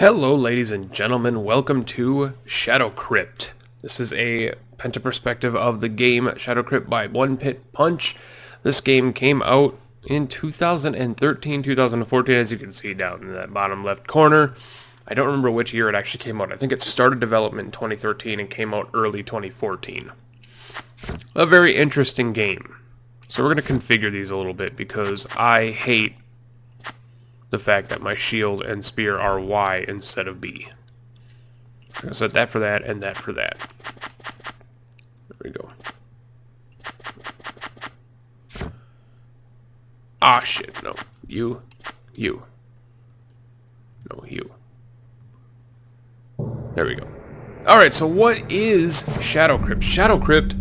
Hello ladies and gentlemen, welcome to Shadowcrypt. This is a PentaPERSPECTIVE of the game Shadowcrypt by One Pit Punch. This game came out in 2013, 2014, as you can see down in that bottom left corner. I don't remember which year it actually came out. I think it started development in 2013 and came out early 2014. A very interesting game. So we're going to configure these a little bit because I hate the fact that my shield and spear are Y instead of B. I'm going to set that for that and that for that. There we go. Ah, shit, no. You. No, you. There we go. Alright, so what is Shadowcrypt? Shadowcrypt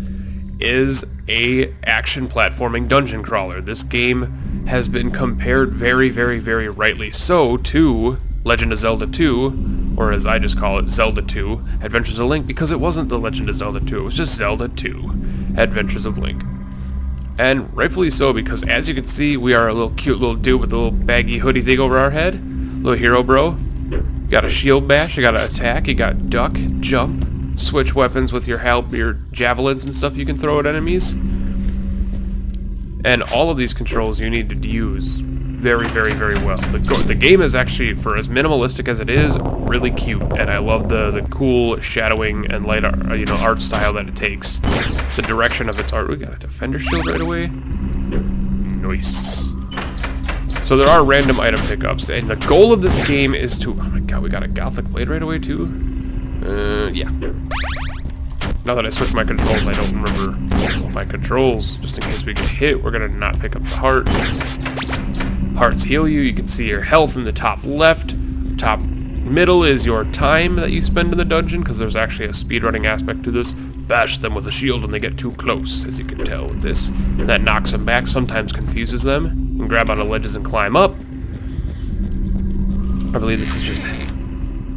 is a action platforming dungeon crawler. This game has been compared very rightly so to Legend of Zelda 2, or as I just call it, Zelda II Adventures of Link, because it wasn't The Legend of Zelda 2, it was just Zelda II Adventures of Link. And rightfully so, because as you can see, we are a little cute little dude with a little baggy hoodie thing over our head. Little hero bro. You got a shield bash, you got an attack, you got duck, jump, switch weapons with your javelins and stuff you can throw at enemies. And all of these controls you need to use very well. The game is actually, for as minimalistic as it is, really cute, and I love the cool shadowing and light art style that it takes. The direction of its art. We got a defender shield right away. Nice. So there are random item pickups, and the goal of this game is to... Oh my god, we got a gothic blade right away too? Yeah. Now that I switched my controls, I don't remember my controls. Just in case we get hit, we're gonna not pick up the heart. Hearts heal you. You can see your health in the top left. Top middle is your time that you spend in the dungeon, because there's actually a speedrunning aspect to this. Bash them with a shield when they get too close, as you can tell with this. That knocks them back, sometimes confuses them. You can grab onto ledges and climb up. I believe this is just...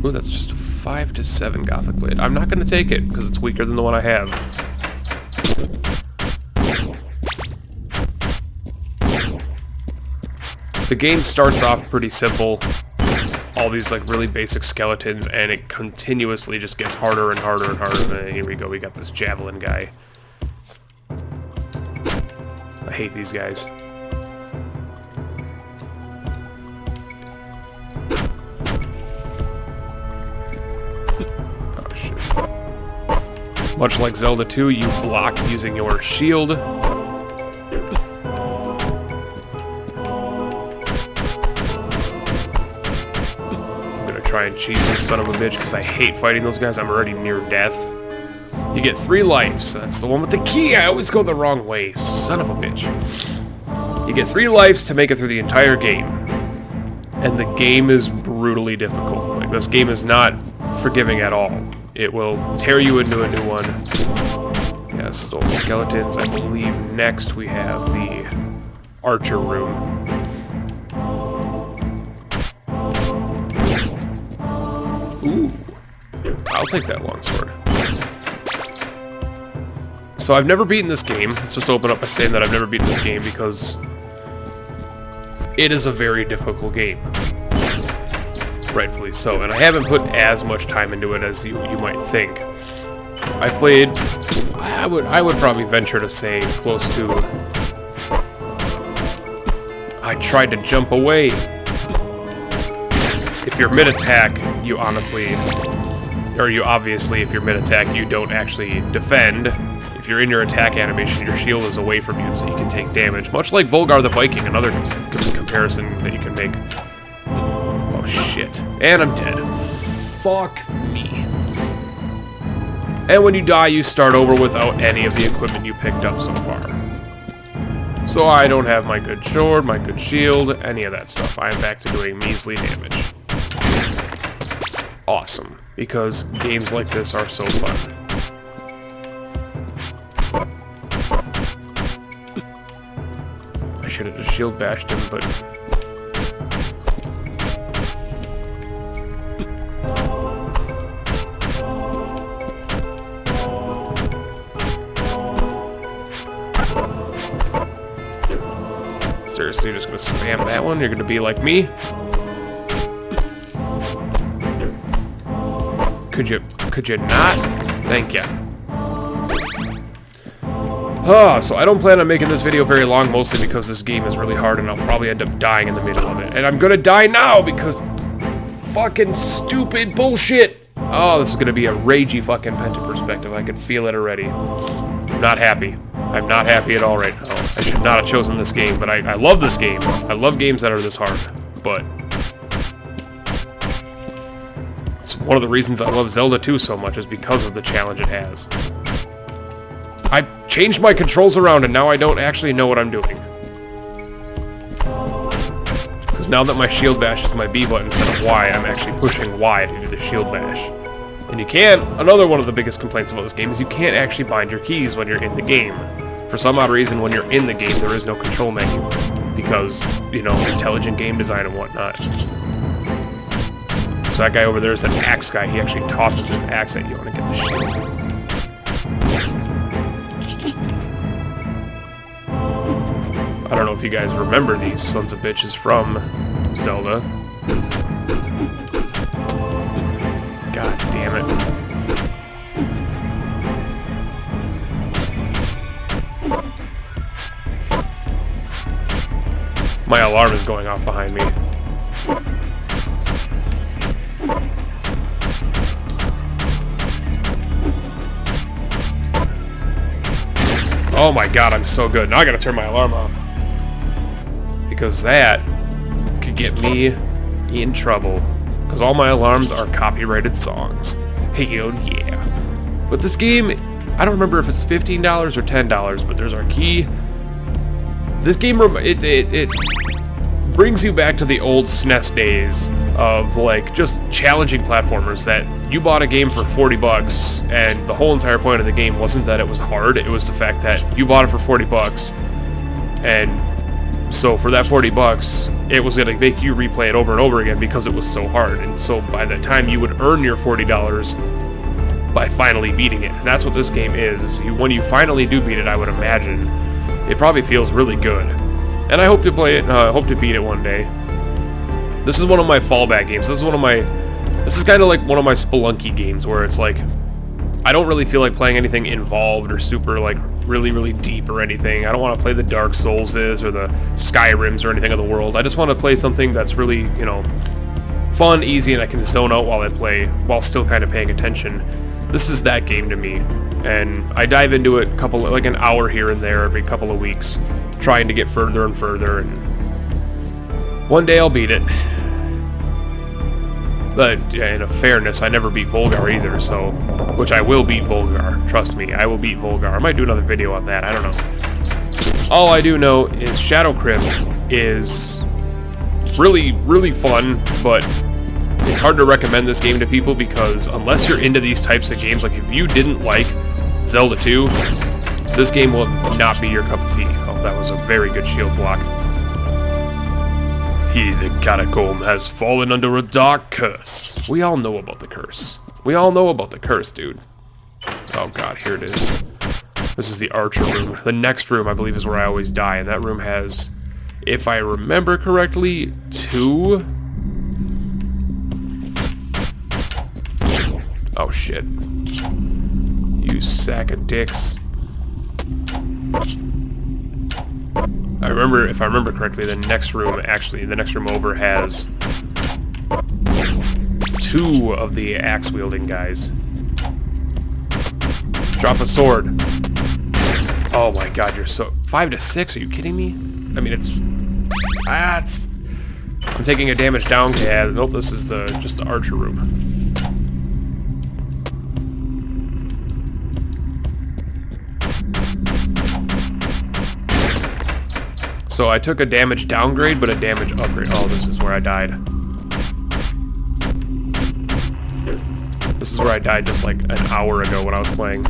Ooh, that's just a 5 to 7 Gothic Blade. I'm not going to take it, because it's weaker than the one I have. The game starts off pretty simple. All these like really basic skeletons, and it continuously just gets harder and harder and harder. And here we go, we got this javelin guy. I hate these guys. Much like Zelda 2, you block using your shield. I'm gonna try and cheese this son of a bitch because I hate fighting those guys. I'm already near death. You get 3 lives. That's the one with the key. I always go the wrong way. Son of a bitch. You get 3 lives to make it through the entire game. And the game is brutally difficult. Like, this game is not forgiving at all. It will tear you into a new one. Yeah, this is all the skeletons. I believe next we have the archer room. Ooh. I'll take that longsword. So I've never beaten this game. Let's just open up by saying that I've never beaten this game because it is a very difficult game. Rightfully so, and I haven't put as much time into it as you might think. I've played, I would probably venture to say close to... I tried to jump away. If you're mid-attack, you obviously, if you're mid-attack, you don't actually defend. If you're in your attack animation, your shield is away from you, so you can take damage. Much like Volgar the Viking, another comparison that you can make. Oh shit. And I'm dead. Fuck me. And when you die, you start over without any of the equipment you picked up so far. So I don't have my good sword, my good shield, any of that stuff. I am back to doing measly damage. Awesome. Because games like this are so fun. I should have just shield bashed him, but... Seriously, you're just gonna spam that one? You're gonna be like me? Could you not? Thank you. Oh, so I don't plan on making this video very long, mostly because this game is really hard and I'll probably end up dying in the middle of it. And I'm gonna die now because fucking stupid bullshit. Oh, this is gonna be a ragey fucking PentaPERSPECTIVE. I can feel it already. I'm not happy. I'm not happy at all right now. I should not have chosen this game, but I love this game. I love games that are this hard, but it's one of the reasons I love Zelda 2 so much is because of the challenge it has. I changed my controls around and now I don't actually know what I'm doing. Because now that my shield bash is my B button instead of Y, I'm actually pushing Y to do the shield bash. And you can't, another one of the biggest complaints about this game is you can't actually bind your keys when you're in the game. For some odd reason, when you're in the game, there is no control menu. Because, you know, intelligent game design and whatnot. So that guy over there is an axe guy. He actually tosses his axe at you when I get the shield. I don't know if you guys remember these sons of bitches from Zelda. God damn it. My alarm is going off behind me. Oh my god, I'm so good. Now I gotta turn my alarm off. Because that could get me in trouble. Because all my alarms are copyrighted songs. Hell yeah. But this game, I don't remember if it's $15 or $10, but there's our key. This game, it brings you back to the old SNES days of, like, just challenging platformers that you bought a game for 40 bucks, and the whole entire point of the game wasn't that it was hard, it was the fact that you bought it for 40 bucks, and so for that 40 bucks, it was going to make you replay it over and over again because it was so hard. And so by the time you would earn your $40 by finally beating it. And that's what this game is. When you finally do beat it, I would imagine, it probably feels really good. And I hope to play it, hope to beat it one day. This is one of my fallback games. This is kind of like one of my Spelunky games where it's like, I don't really feel like playing anything involved or super, like, really deep or anything. I don't want to play the Dark Soulses or the Skyrims or anything of the world. I just want to play something that's really, you know, fun, easy, and I can zone out while I play, while still kind of paying attention. This is that game to me. And I dive into it like an hour here and there every couple of weeks, trying to get further and further, and one day I'll beat it. But yeah, in fairness, I never beat Volgar either, so... Which I will beat Volgar. Trust me, I will beat Volgar. I might do another video on that, I don't know. All I do know is Shadowcrypt is really fun, but it's hard to recommend this game to people because unless you're into these types of games, like if you didn't like Zelda 2, this game will not be your cup of tea. Oh, that was a very good shield block. He, the catacomb, has fallen under a dark curse. We all know about the curse. We all know about the curse, dude. Oh god, here it is. This is the archer room. The next room, I believe, is where I always die, and that room has, if I remember correctly, 2... Oh shit. You sack of dicks. If I remember correctly, the next room over has 2 of the axe-wielding guys. Drop a sword. Oh my god, you're so... 5 to 6? Are you kidding me? I mean, it's... I'm taking a damage down. Yeah, nope, this is just the archer room. So I took a damage downgrade, but a damage upgrade. Oh, this is where I died. This is where I died just like an hour ago when I was playing.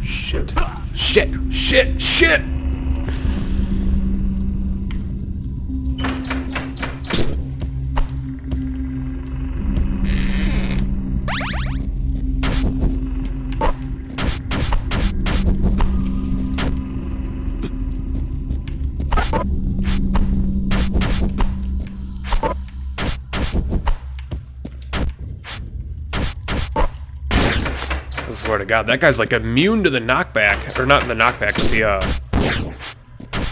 Shit. Shit! I swear to God, that guy's like immune to the knockback, or not the knockback,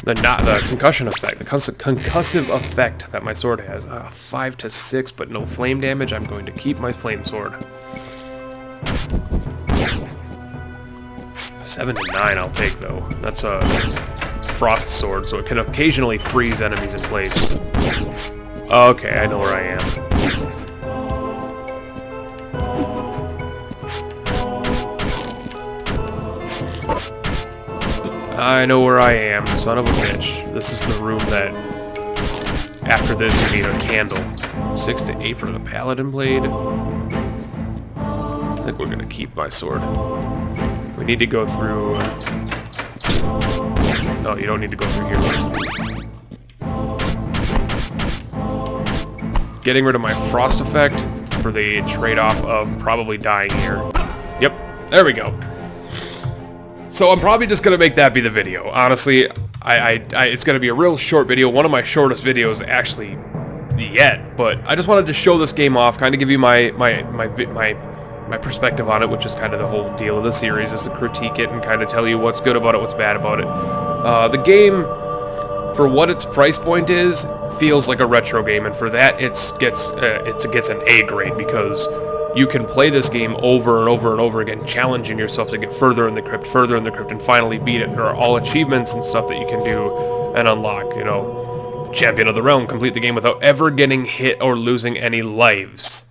the concussion effect, the concussive effect that my sword has. 5 to 6, but no flame damage. I'm going to keep my flame sword. 7 to 9 I'll take, though. That's a frost sword, so it can occasionally freeze enemies in place. Okay, I know where I am. I know where I am, son of a bitch. This is the room that, after this, you need a candle. 6 to 8 for the paladin blade. I think we're gonna keep my sword. We need to go through... No, you don't need to go through here. Getting rid of my frost effect for the trade-off of probably dying here. Yep, there we go. So I'm probably just gonna make that be the video. Honestly, it's gonna be a real short video, one of my shortest videos actually yet. But I just wanted to show this game off, kind of give you my perspective on it, which is kind of the whole deal of the series, is to critique it and kind of tell you what's good about it, what's bad about it. The game, for what its price point is, feels like a retro game, and for that it gets an A grade, because you can play this game over and over and over again, challenging yourself to get further in the crypt, and finally beat it. There are all achievements and stuff that you can do and unlock, you know. Champion of the Realm, complete the game without ever getting hit or losing any lives.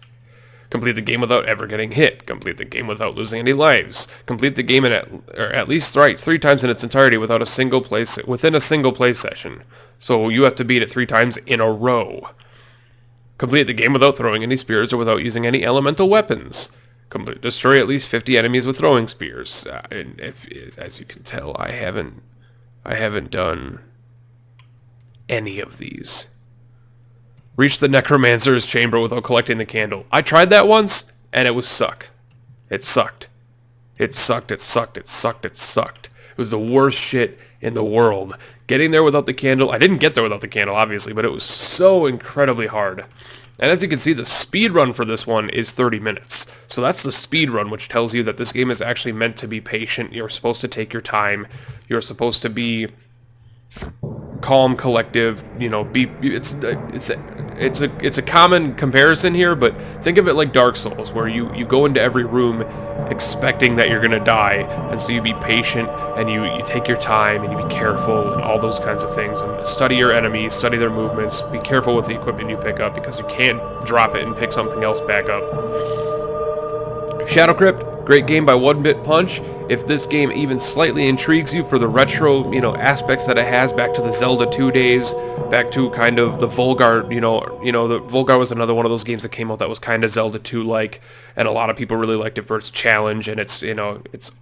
Complete the game without ever getting hit. Complete the game without losing any lives. Complete the game at least three times in its entirety within a single play session. So you have to beat it 3 times in a row. Complete the game without throwing any spears or without using any elemental weapons. Destroy at least 50 enemies with throwing spears. And as you can tell, I haven't done any of these. Reach the necromancer's chamber without collecting the candle. I tried that once, and it was suck. It sucked. It sucked. It sucked. It sucked. It sucked. It was the worst shit in the world. Getting there without the candle. I didn't get there without the candle, obviously, but it was so incredibly hard. And as you can see, the speed run for this one is 30 minutes. So that's the speed run, which tells you that this game is actually meant to be patient. You're supposed to take your time. You're supposed to be calm, collective. You know, it's a common comparison here, but think of it like Dark Souls, where you go into every room expecting that you're gonna die, and so you be patient and you take your time and you be careful and all those kinds of things, and study your enemies, study their movements, be careful with the equipment you pick up, because you can't drop it and pick something else back up. Shadowcrypt, great game by One Bit Punch. If this game even slightly intrigues you for the retro, aspects that it has, back to the Zelda 2 days, back to kind of the Volgar, the Volgar was another one of those games that came out that was kind of Zelda 2-like, and a lot of people really liked it for its challenge and its, its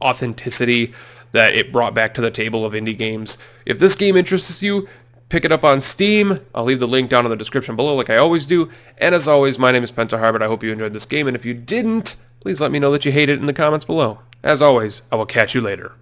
authenticity that it brought back to the table of indie games. If this game interests you, pick it up on Steam. I'll leave the link down in the description below like I always do. And as always, my name is PentaPERSPECTIVE. I hope you enjoyed this game, and if you didn't, please let me know that you hate it in the comments below. As always, I will catch you later.